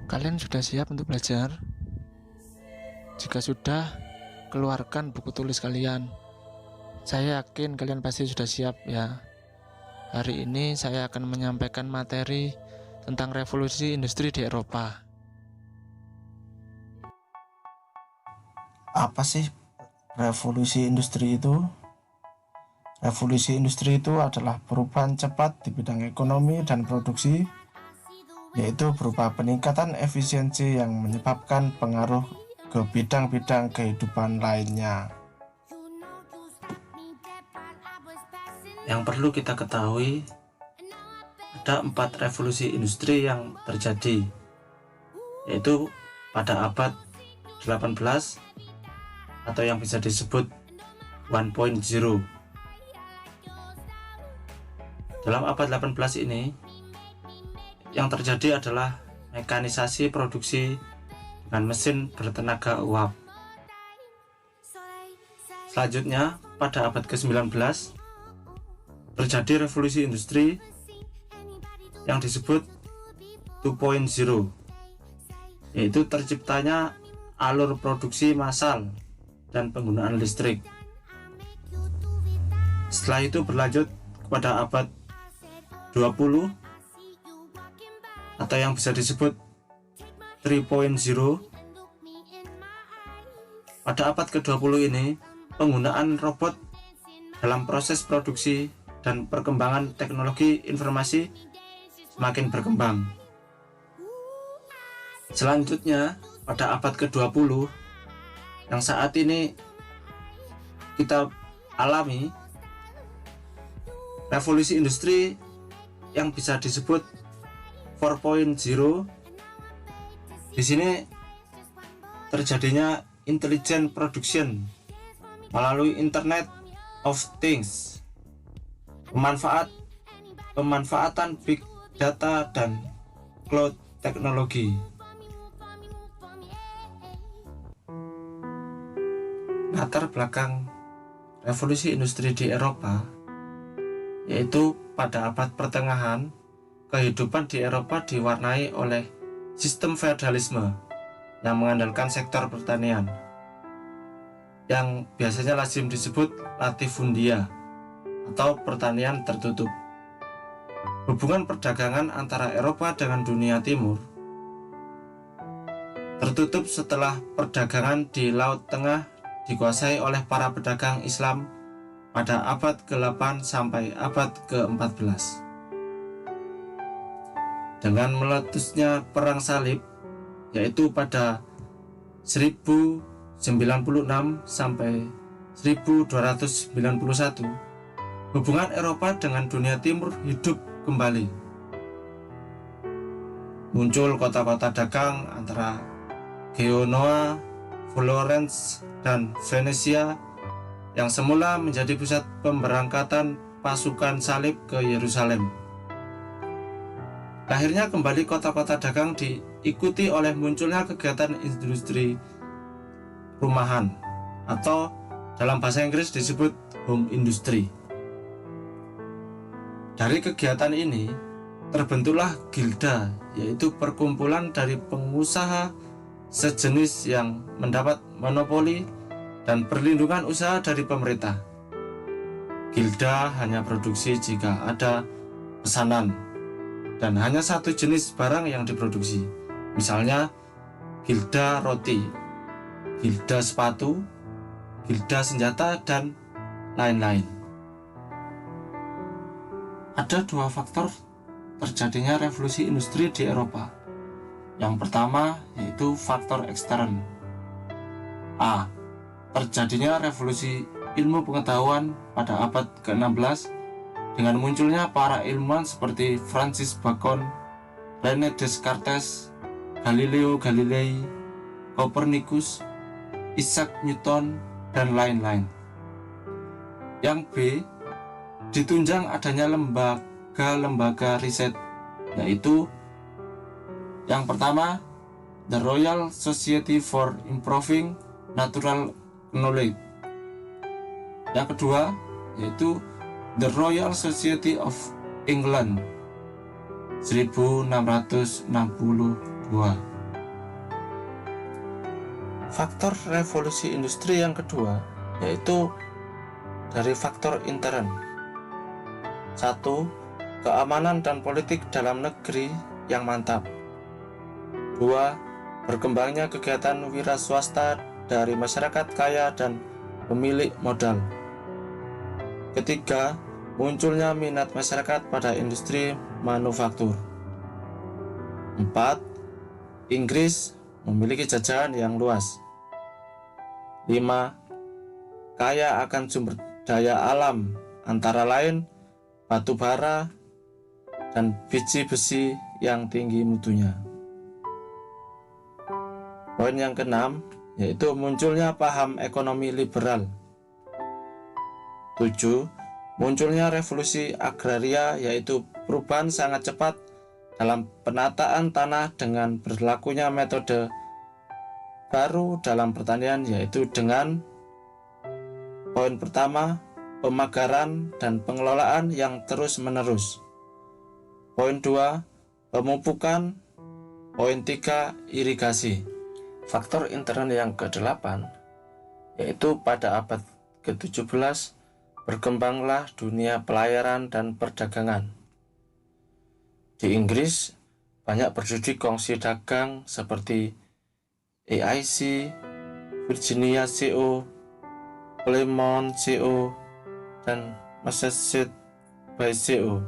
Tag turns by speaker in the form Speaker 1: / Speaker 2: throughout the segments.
Speaker 1: Kalian sudah siap untuk belajar? Jika sudah, keluarkan buku tulis kalian. Saya yakin kalian pasti sudah siap ya. Hari ini saya akan menyampaikan materi tentang revolusi industri di Eropa.
Speaker 2: Apa sih revolusi industri itu? Revolusi industri itu adalah perubahan cepat di bidang ekonomi dan produksi, yaitu berupa peningkatan efisiensi yang menyebabkan pengaruh ke bidang-bidang kehidupan lainnya.
Speaker 3: Yang perlu kita ketahui, ada 4 revolusi industri yang terjadi, yaitu pada abad 18 atau yang bisa disebut 1.0. Dalam abad 18 ini, yang terjadi adalah mekanisasi produksi dengan mesin bertenaga uap. Selanjutnya, pada abad ke-19, terjadi revolusi industri yang disebut 2.0, yaitu terciptanya alur produksi massal dan penggunaan listrik. Setelah itu berlanjut kepada abad 20 atau yang bisa disebut 3.0. Pada abad ke-20 ini, penggunaan robot dalam proses produksi dan perkembangan teknologi informasi semakin berkembang. Selanjutnya, pada abad ke-20 yang saat ini kita alami, revolusi industri yang bisa disebut 4.0. Di sini terjadinya intelligent production melalui Internet of Things, pemanfaatan big data dan cloud teknologi. Latar belakang revolusi industri di Eropa, yaitu pada abad pertengahan, kehidupan di Eropa diwarnai oleh sistem feodalisme yang mengandalkan sektor pertanian, yang biasanya lazim disebut latifundia atau pertanian tertutup. Hubungan perdagangan antara Eropa dengan dunia timur tertutup setelah perdagangan di Laut Tengah dikuasai oleh para pedagang Islam pada abad ke-8 sampai abad ke-14. Dengan meletusnya Perang Salib, yaitu pada 1096 sampai 1291, hubungan Eropa dengan dunia timur hidup kembali. Muncul kota-kota dagang antara Genoa, Florence, dan Venesia yang semula menjadi pusat pemberangkatan pasukan salib ke Yerusalem. Lahirnya kembali kota-kota dagang diikuti oleh munculnya kegiatan industri rumahan atau dalam bahasa Inggris disebut home industry. Dari kegiatan ini terbentuklah gilda, yaitu perkumpulan dari pengusaha sejenis yang mendapat monopoli dan perlindungan usaha dari pemerintah. Gilda hanya produksi jika ada pesanan dan hanya satu jenis barang yang diproduksi. Misalnya gilda roti, gilda sepatu, gilda senjata, dan lain-lain. Ada 2 faktor terjadinya revolusi industri di Eropa. Yang pertama yaitu faktor ekstern. A. Terjadinya revolusi ilmu pengetahuan pada abad ke-16 dengan munculnya para ilmuwan seperti Francis Bacon, René Descartes, Galileo Galilei, Copernicus, Isaac Newton, dan lain-lain. Yang B. Ditunjang adanya lembaga-lembaga riset, yaitu yang pertama, The Royal Society for Improving Natural Knowledge. Yang kedua, yaitu The Royal Society of England 1662. Faktor revolusi industri yang kedua yaitu dari faktor intern. 1. Keamanan dan politik dalam negeri yang mantap. 2. Berkembangnya kegiatan wira swasta dari masyarakat kaya dan pemilik modal. Ketiga, munculnya minat masyarakat pada industri manufaktur. 4. Inggris memiliki jajahan yang luas. 5. Kaya akan sumber daya alam, antara lain batu bara dan biji besi yang tinggi mutunya. Poin yang keenam yaitu munculnya paham ekonomi liberal. 7. Munculnya revolusi agraria, yaitu perubahan sangat cepat dalam penataan tanah dengan berlakunya metode baru dalam pertanian, yaitu dengan poin pertama, pemagaran dan pengelolaan yang terus-menerus. Poin 2, pemupukan. Poin 3, irigasi. Faktor intern yang ke-8 yaitu pada abad ke-17 berkembanglah dunia pelayaran dan perdagangan. Di Inggris, banyak berdiri kongsi dagang seperti AIC, Virginia CO, Plymouth CO, dan Massachusetts Bay CO.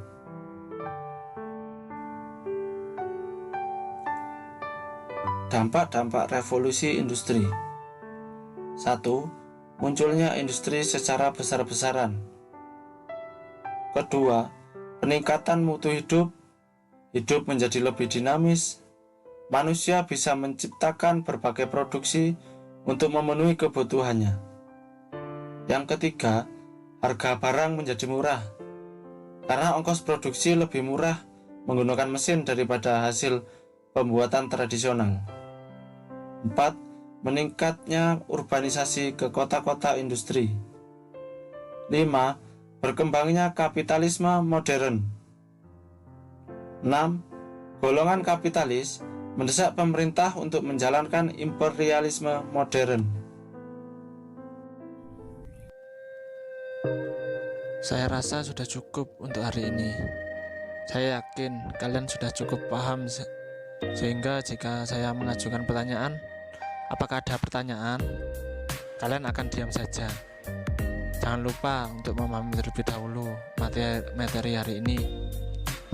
Speaker 3: Dampak-dampak revolusi industri. 1. Munculnya industri secara besar-besaran. Kedua, peningkatan mutu hidup menjadi lebih dinamis. Manusia bisa menciptakan berbagai produksi untuk memenuhi kebutuhannya. Yang ketiga, harga barang menjadi murah karena ongkos produksi lebih murah menggunakan mesin daripada hasil pembuatan tradisional. 4. Meningkatnya urbanisasi ke kota-kota industri. 5. Berkembangnya kapitalisme modern. 6. Golongan kapitalis mendesak pemerintah untuk menjalankan imperialisme modern.
Speaker 1: Saya rasa sudah cukup untuk hari ini. Saya yakin kalian sudah cukup paham sehingga jika saya mengajukan pertanyaan, apakah ada pertanyaan, kalian akan diam saja. Jangan lupa untuk memahami terlebih dahulu materi hari ini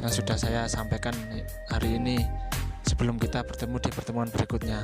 Speaker 1: yang sudah saya sampaikan hari ini sebelum kita bertemu di pertemuan berikutnya.